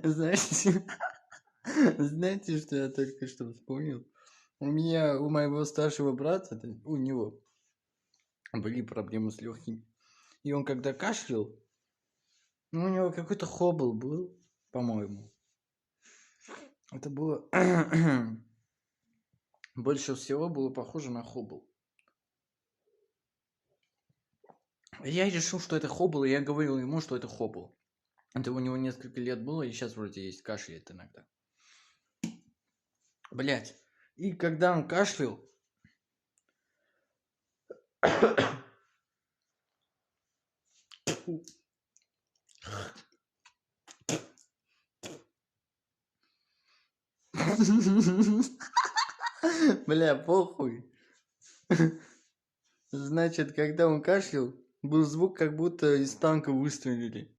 Знаете, знаете, что я только что вспомнил? У моего старшего брата, у него были проблемы с легкими. И он когда кашлял, ну, у него какой-то хоббл был, по-моему. Это было... Больше всего было похоже на хоббл. Я решил, что это хоббл, и я говорил ему, что это хоббл. Это у него несколько лет было, и сейчас вроде есть кашляет иногда. Блять. И когда он кашлял... Бля, похуй. Значит, когда он кашлял, был звук, как будто из танка выстрелили.